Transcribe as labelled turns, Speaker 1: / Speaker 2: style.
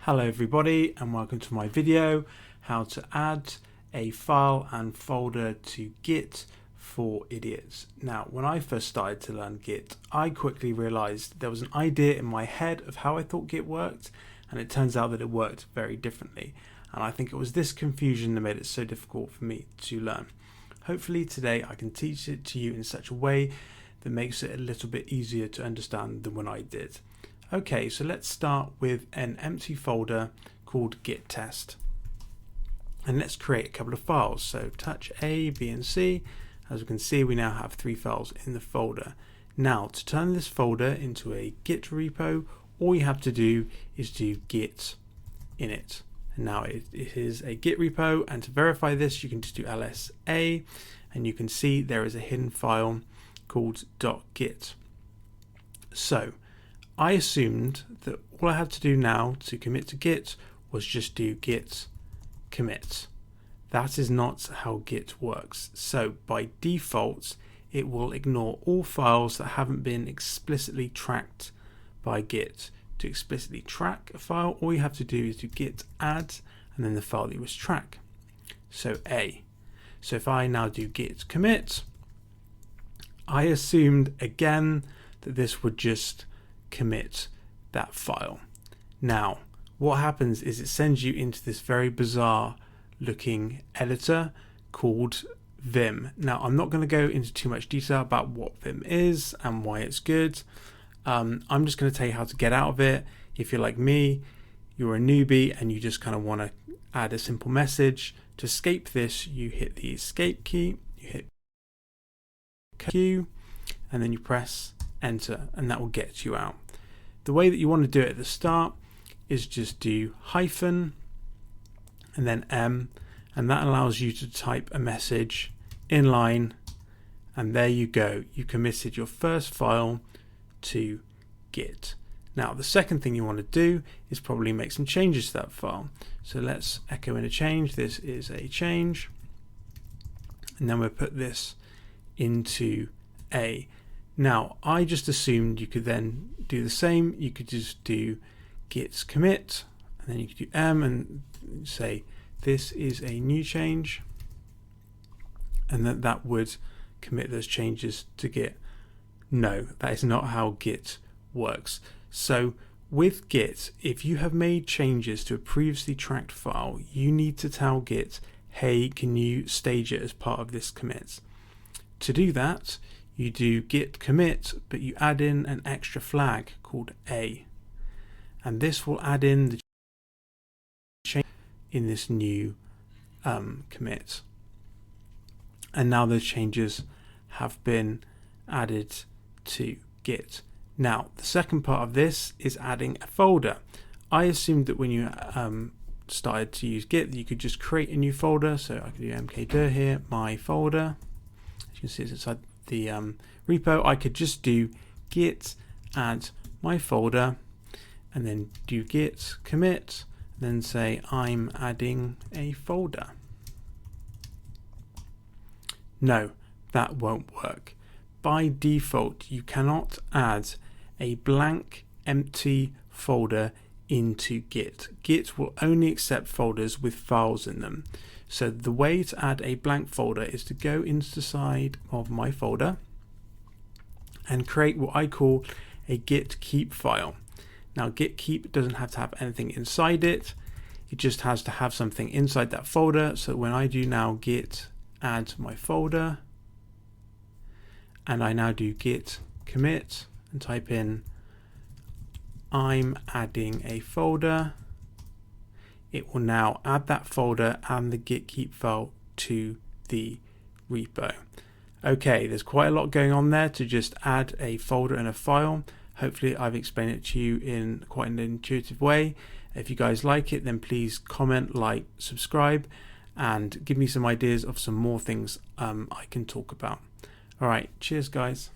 Speaker 1: Hello everybody and welcome to my video how to add a file and folder to Git for idiots. Now when I first started to learn Git, I quickly realized there was an idea in my head of how I thought Git worked, and it turns out that it worked very differently, and I think it was this confusion that made it so difficult for me to learn. Hopefully today I can teach it to you in such a way that makes it a little bit easier to understand than when I did. Okay, so let's start with an empty folder called git test, and let's create a couple of files. So touch A, B and C. As we can see, we now have 3 files in the folder. Now to turn this folder into a Git repo, all you have to do is do git init, and now it is a Git repo, and to verify this you can just do lsa, and you can see there is a hidden file called .git. So I assumed that all I had to do now to commit to Git was just do git commit. That is not how Git works. So by default, it will ignore all files that haven't been explicitly tracked by Git. To explicitly track a file, all you have to do is do git add and then the file that you wish to track. So A. So if I now do git commit, I assumed again that this would just commit that file. Now what happens is it sends you into this very bizarre looking editor called Vim. Now I'm not going to go into too much detail about what Vim is and why it's good. I'm just going to tell you how to get out of it. If you're like me, you're a newbie and you just kind of want to add a simple message, to escape this you hit the escape key, you hit Q, and then you press enter, and that will get you out. The way that you want to do it at the start is just do hyphen and then M, and that allows you to type a message in line, and there you go, you committed your first file to Git. Now the second thing you want to do is probably make some changes to that file. So let's echo in a change. This is a change, and then we'll put this into A. Now I just assumed you could then do the same. You could just do git commit, and then you could do M and say this is a new change, and that would commit those changes to Git. No, that is not how Git works. So with Git, if you have made changes to a previously tracked file, you need to tell Git, hey, can you stage it as part of this commit? To do that, you do git commit, but you add in an extra flag called A, and this will add in the change in this new commit, and now those changes have been added to Git. Now the second part of this is adding a folder. I assumed that when you started to use Git you could just create a new folder, so I could do mkdir here, my folder. As you can see it's inside the repo. I could just do git add my folder and then do git commit, then say I'm adding a folder. No, that won't work. By default you cannot add a blank empty folder into Git. Git will only accept folders with files in them. So the way to add a blank folder is to go into the side of my folder and create what I call a git keep file. Now git keep doesn't have to have anything inside it, it just has to have something inside that folder. So when I do now git add my folder, and I now do git commit and type in I'm adding a folder, it will now add that folder and the git keep file to the repo. Okay, there's quite a lot going on there to just add a folder and a file. Hopefully I've explained it to you in quite an intuitive way. If you guys like it, then please comment, like, subscribe, and give me some ideas of some more things I can talk about. Alright, cheers guys.